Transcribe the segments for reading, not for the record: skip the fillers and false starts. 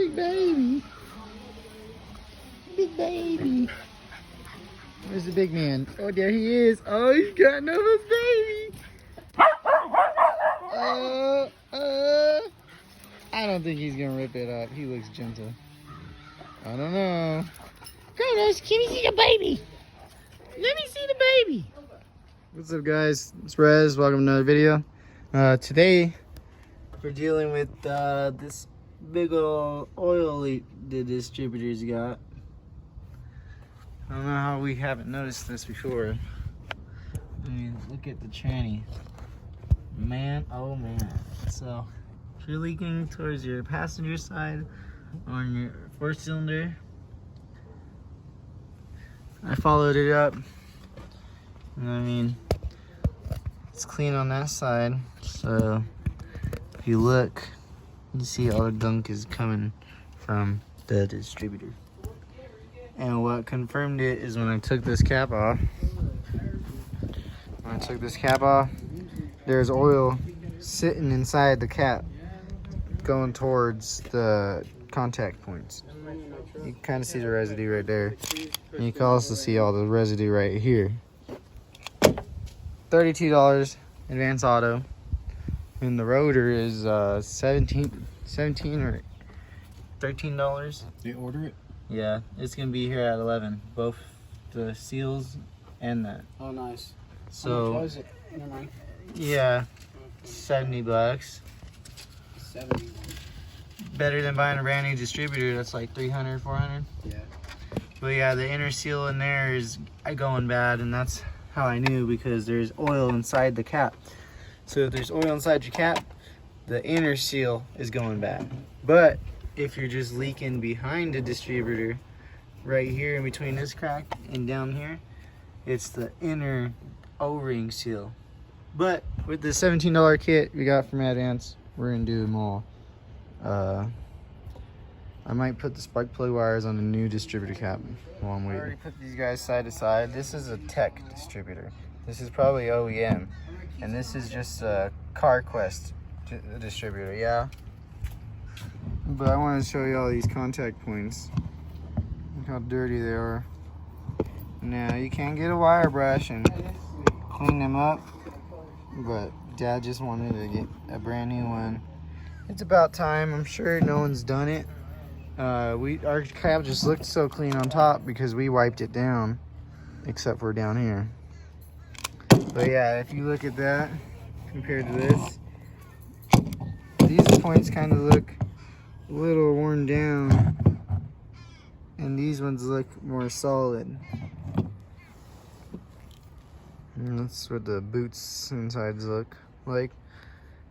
Big baby. Big baby. Where's the big man? Oh, there he is. Oh, he's got Nova's baby. I don't think he's gonna rip it up. He looks gentle. I don't know. Kronos, can you see the baby? Let me see the baby. What's up, guys? It's Rez. Welcome to another video. Today we're dealing with this big old oil leak the distributors got. I don't know how we haven't noticed this before. I mean, look at the tranny. Man, oh man. So, if you're leaking towards your passenger side on your 4-cylinder, I followed it up. And I mean, it's clean on that side. So, if you look, you see all the gunk is coming from the distributor. And what confirmed it is when I took this cap off. When I took this cap off, there's oil sitting inside the cap going towards the contact points. You can kind of see the residue right there. And you can also see all the residue right here. $32 advance auto. And the rotor is $17 or $13. They order it? Yeah, it's gonna be here at 11. Both the seals and that. Oh, nice. So, how much was it? Never mind. Yeah, $70. 70. Better than buying a brand new distributor that's like 300, 400. Yeah. But yeah, the inner seal in there is going bad, and that's how I knew, because there's oil inside the cap. So if there's oil inside your cap, the inner seal is going bad. But if you're just leaking behind the distributor, right here in between this crack and down here, it's the inner O-ring seal. But with the $17 kit we got from Advance, we're gonna do them all. I might put the spark plug wires on the new distributor cap while I'm waiting. I already put these guys side to side. This is a tech distributor. This is probably OEM, and this is just a CarQuest distributor. Yeah. But I want to show you all these contact points. Look how dirty they are. Now you can get a wire brush and clean them up, but Dad just wanted to get a brand new one. It's about time. I'm sure no one's done it. Our cap just looked so clean on top because we wiped it down, except for down here. But yeah, if you look at that compared to this, these points kind of look a little worn down, and these ones look more solid. And that's what the boots insides look like.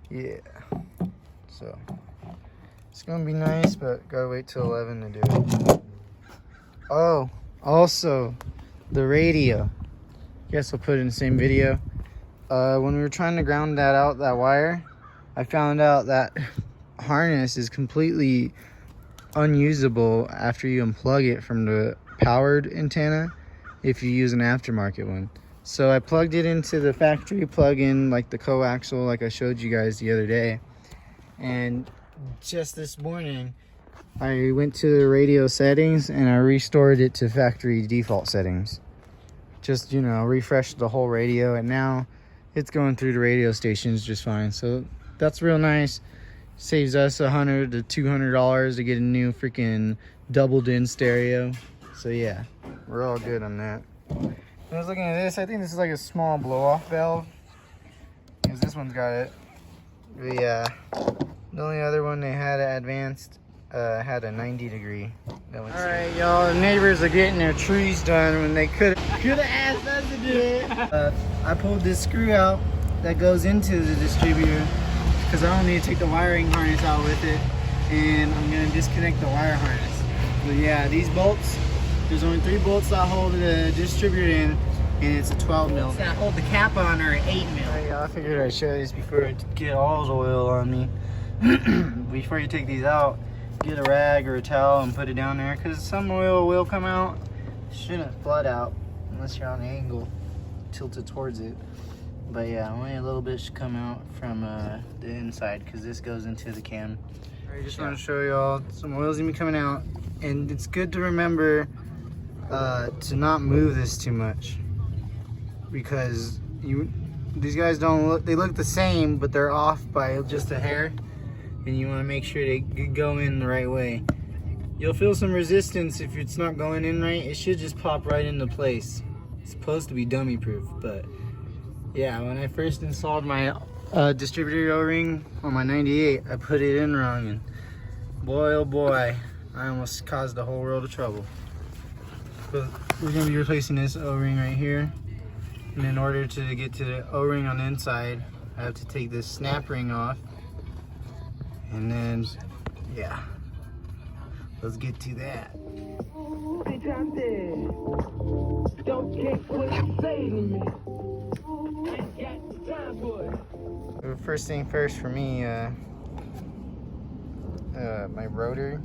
Yeah. So it's gonna be nice, but gotta wait till 11 to do it. Oh, also the radio. Guess I'll put it in the same video. When we were trying to ground that wire, I found out that harness is completely unusable after you unplug it from the powered antenna if you use an aftermarket one. So I plugged it into the factory plug-in, like the coaxial, like I showed you guys the other day. And just this morning, I went to the radio settings and I restored it to factory default settings. Just, you know, refreshed the whole radio, and now it's going through the radio stations just fine. So that's real nice. Saves us $100 to $200 to get a new freaking doubled-in stereo. So yeah, we're all good on that. When I was looking at this, I think this is like a small blow-off valve, because this one's got it. But yeah, the only other one they had at Advanced had a 90-degree. Alright, y'all, the neighbors are getting their trees done when they could have asked us to do it. I pulled this screw out that goes into the distributor, because I don't need to take the wiring harness out with it, and I'm going to disconnect the wire harness. But yeah, these bolts, there's only 3 bolts that hold the distributor in, and it's a 12 mil. That hold the cap on are 8 mil. Right, I figured I'd show this before I get all the oil on me. Before you take these out, get a rag or a towel and put it down there, because some oil will come out. It shouldn't flood out unless you're on an angle tilted towards it. But yeah, only a little bit should come out from the inside, because this goes into the cam. I just want to show y'all some oil's gonna be coming out, and it's good to remember to not move this too much, because these guys they look the same, but they're off by just a hair, and you want to make sure they go in the right way. You'll feel some resistance if it's not going in right. It should just pop right into place. It's supposed to be dummy proof, but yeah, when I first installed my distributor O-ring on my 98, I put it in wrong, and boy oh boy, I almost caused a whole world of trouble. But we're gonna be replacing this O-ring right here, and in order to get to the O-ring on the inside, I have to take this snap ring off, and then yeah, let's get to that. First thing first for me, my rotor.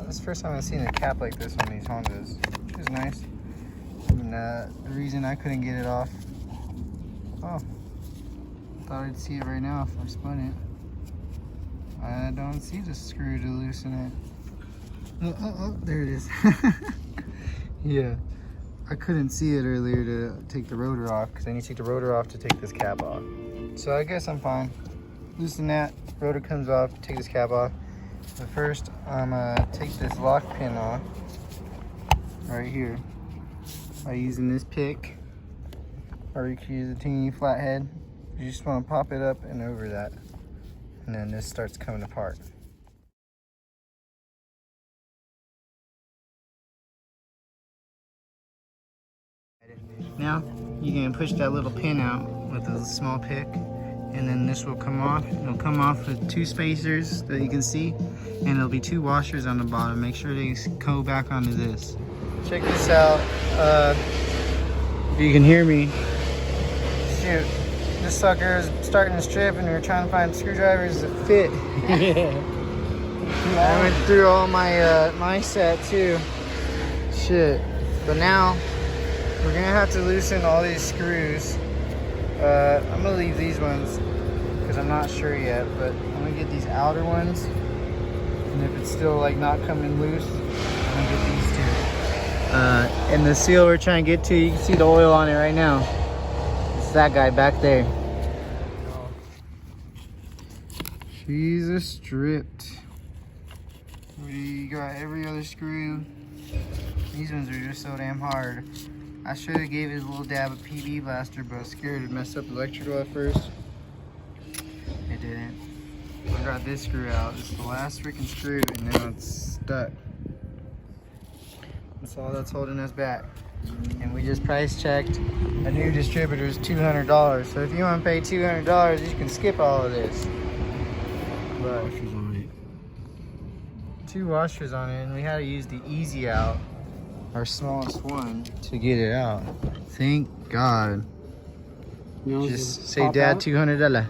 This is the first time I've seen a cap like this on these Hondas, which is nice. And the reason I couldn't get it off, oh, thought I'd see it right now if I spun it. I don't see the screw to loosen it. Oh, there it is. Yeah, I couldn't see it earlier to take the rotor off, because I need to take the rotor off to take this cap off. So I guess I'm fine. Loosen that, rotor comes off, take this cap off. But first, I'm gonna take this lock pin off right here by using this pick, or you can use a teeny flathead. You just want to pop it up and over that, and then this starts coming apart. Now you can push that little pin out with a small pick, and then this will come off. It'll come off with 2 spacers that you can see, and it'll be 2 washers on the bottom. Make sure they go back onto this. Check this out. If you can hear me. Shoot, this sucker is starting to strip, and we were trying to find screwdrivers that fit. I went through all my my set too. Shit, but now we're gonna have to loosen all these screws. I'm gonna leave these ones because I'm not sure yet, but I'm gonna get these outer ones, and if it's still like not coming loose, I'm gonna get these two. And the seal we're trying to get to, you can see the oil on it right now. It's that guy back there. Jesus, stripped. We got every other screw. These ones are just so damn hard. I should have gave it a little dab of PB Blaster, but I was scared it'd mess up the electrical at first. It didn't. I got this screw out. It's the last freaking screw, and now it's stuck. That's all that's holding us back. And we just price checked. A new distributor is $200. So if you want to pay $200, you can skip all of this. But 2 washers on it, and we had to use the easy out, our smallest one, to get it out. Thank God. Just say, Dad, $200.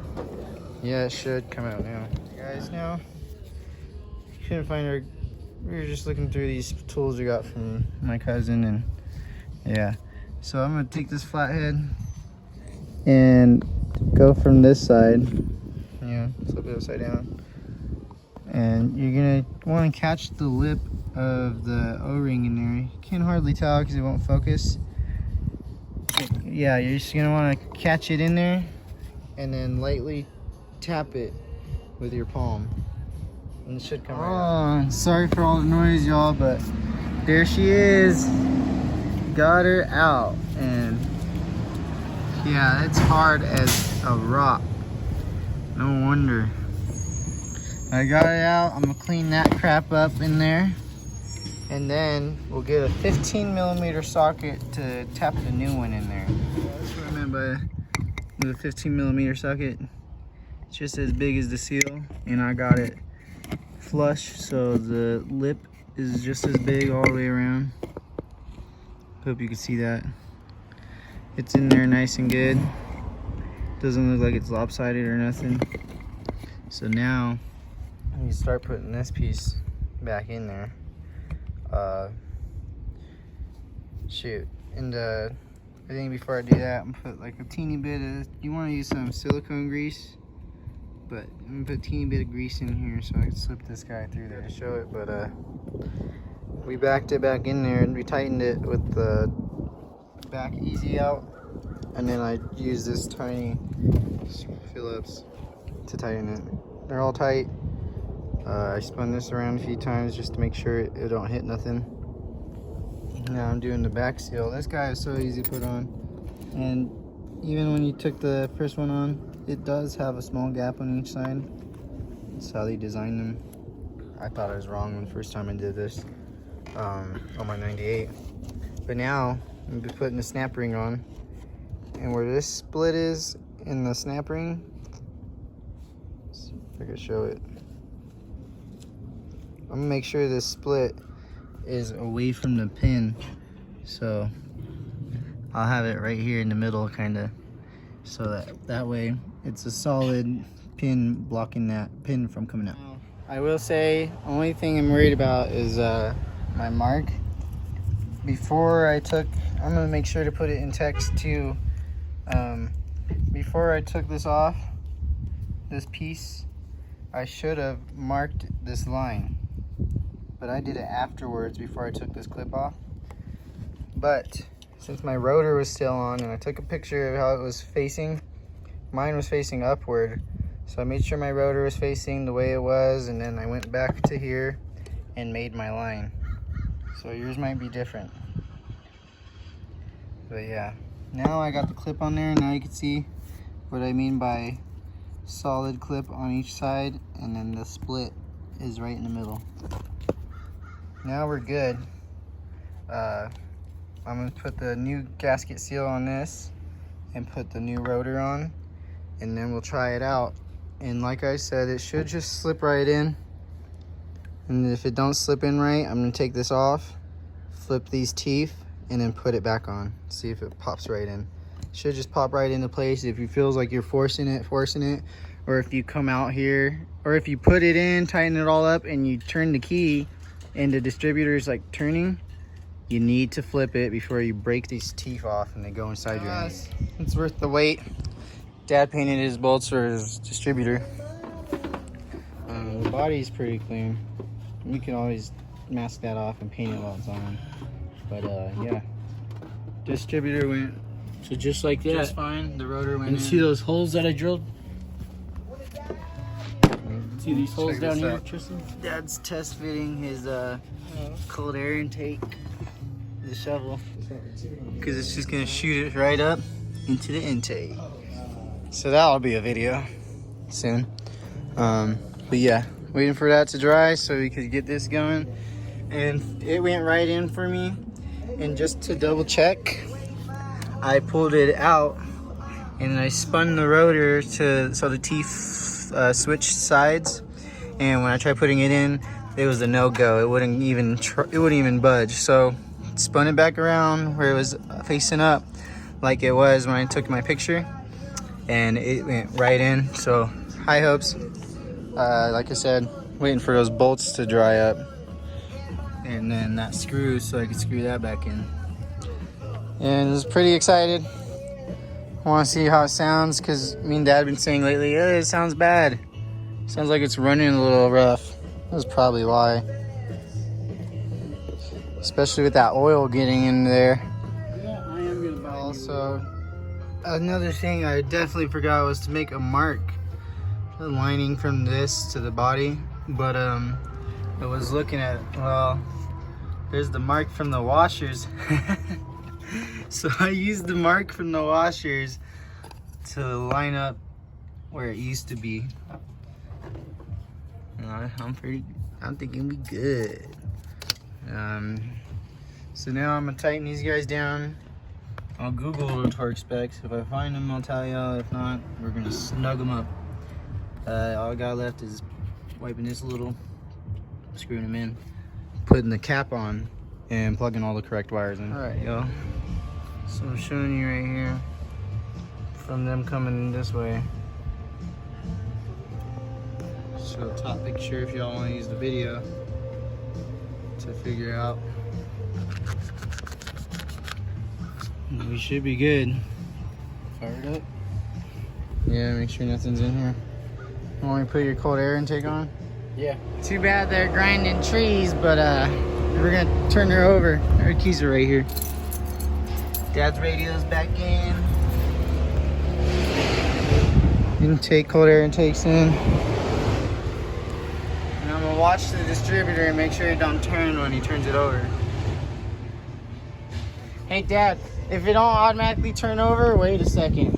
Yeah, it should come out now. Guys, now couldn't find our. We were just looking through these tools we got from my cousin, and yeah. So I'm gonna take this flathead and go from this side. Yeah, flip it upside down, and you're gonna want to catch the lip of the O-ring in there. You can't hardly tell because it won't focus. Yeah, you're just gonna want to catch it in there and then lightly tap it with your palm, and it should come right out. Sorry for all the noise, y'all, but there she is. Got her out, and yeah, it's hard as a rock. No wonder. I got it out. I'm gonna clean that crap up in there, and then we'll get a 15mm socket to tap the new one in there. That's what I meant by the 15mm socket. It's just as big as the seal, and I got it flush, so the lip is just as big all the way around. Hope you can see that. It's in there nice and good. Doesn't look like it's lopsided or nothing. So now you start putting this piece back in there. Shoot, and I think before I do that, I'm gonna put like a teeny bit of, you want to use some silicone grease But I'm gonna put a teeny bit of grease in here so I can slip this guy through there to show it. But we backed it back in there and we tightened it with the back easy out. And then I used this tiny Phillips to tighten it. They're all tight. I spun this around a few times just to make sure it don't hit nothing. Now I'm doing the back seal. This guy is so easy to put on. And even when you took the first one on, it does have a small gap on each side. That's how they designed them. I thought I was wrong when the first time I did this on my 98. But now I'm putting the snap ring on. And where this split is in the snap ring, let's see if I can show it. I'm gonna make sure this split is away from the pin. So I'll have it right here in the middle kinda. So that way it's a solid pin blocking that pin from coming out. I will say, only thing I'm worried about is my mark. Before I'm gonna make sure to put it in text too. Before I took this off, this piece, I should have marked this line, but I did it afterwards before I took this clip off. But since my rotor was still on and I took a picture of how it was facing, mine was facing upward, so I made sure my rotor was facing the way it was, and then I went back to here and made my line. So yours might be different, but yeah. Now I got the clip on there, and now you can see what I mean by solid clip on each side, and then the split is right in the middle. Now we're good. I'm gonna put the new gasket seal on this and put the new rotor on, and then we'll try it out. And like I said, it should just slip right in. And if it don't slip in right, I'm gonna take this off, flip these teeth, and then put it back on. See if it pops right in. Should just pop right into place. If it feels like you're forcing it, or if you come out here, or if you put it in, tighten it all up, and you turn the key, and the distributor is like turning, you need to flip it before you break these teeth off and they go inside your ass. It's worth the wait. Dad painted his bolts for his distributor. The body's pretty clean. You can always mask that off and paint it while it's on. But yeah, distributor went So just like that. just fine. The rotor went And in. see those holes that I drilled? See these holes Check down this here, out. Tristan? Dad's test fitting his cold air intake, the shovel, because it's just gonna shoot it right up into the intake. So that'll be a video soon. But yeah, waiting for that to dry so we could get this going. And it went right in for me. And just to double check, I pulled it out and I spun the rotor so the teeth switched sides. And when I tried putting it in, it was a no-go. It wouldn't even budge. So spun it back around where it was facing up, like it was when I took my picture, and it went right in. So high hopes. Like I said, waiting for those bolts to dry up, and then that screw so I can screw that back in. And I was pretty excited. I want to see how it sounds, because me and Dad have been saying lately, it sounds bad. Sounds like it's running a little rough. That's probably why. Especially with that oil getting in there. Yeah, I am gonna buy. Also, another thing I definitely forgot was to make a mark, the lining from this to the body. But I was looking at, well, there's the mark from the washers. So I used the mark from the washers to line up where it used to be. I'm thinking we good. So now I'm gonna tighten these guys down. I'll Google the torque specs. If I find them, I'll tell y'all. If not, we're gonna snug them up. All I got left is wiping this a little, screwing them in, putting the cap on, and plugging all the correct wires in. All right, y'all. So I'm showing you right here from them coming in this way. So top picture if y'all want to use the video to figure out. We should be good. Fire it up. Yeah, make sure nothing's in here. Want me to put your cold air intake on? Yeah. Too bad they're grinding trees, but we're gonna turn her over. Our keys are right here. Dad's radio's back in. Intake, cold air intakes in. And I'm gonna watch the distributor and make sure it don't turn when he turns it over. Hey Dad, if it don't automatically turn over, wait a second.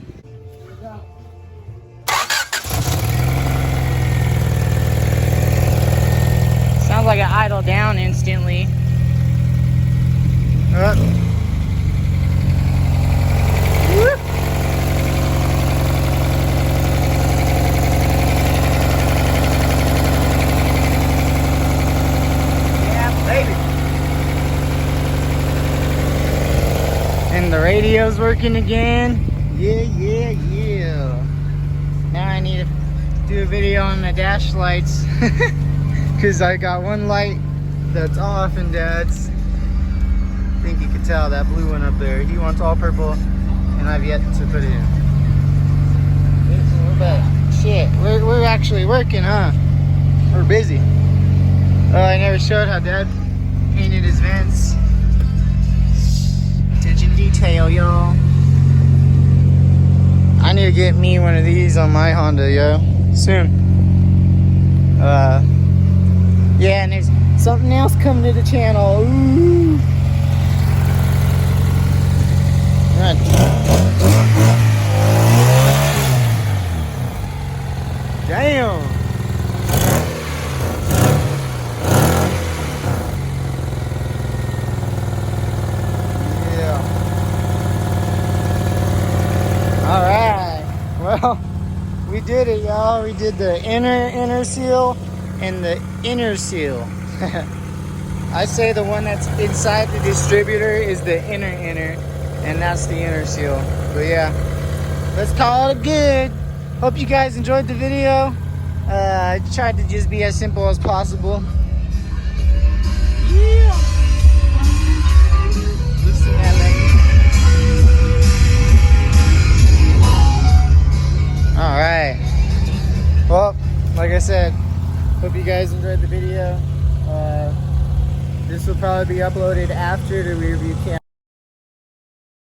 Sounds like it idled down instantly. Yeah, baby. And the radio's working again. Yeah. Now I need to do a video on the dash lights. Because I got one light that's off in Dad's. I think you could tell that blue one up there. He wants all purple, and I've yet to put it in. But shit, we're actually working, huh? We're busy. Oh, I never showed how Dad painted his vents. Attention detail, y'all. I need to get me one of these on my Honda, yo. Soon. Yeah, and there's something else coming to the channel. Ooh. Right. Damn. Yeah. All right. Well, we did it, y'all. We did the inner seal and the inner seal. I say the one that's inside the distributor is the inner, and that's the inner seal. But yeah, let's call it good. Hope you guys enjoyed the video. I tried to just be as simple as possible. Yeah. Listen to that, baby. All right. Well, like I said, hope you guys enjoyed the video. This will probably be uploaded after the rear view camera.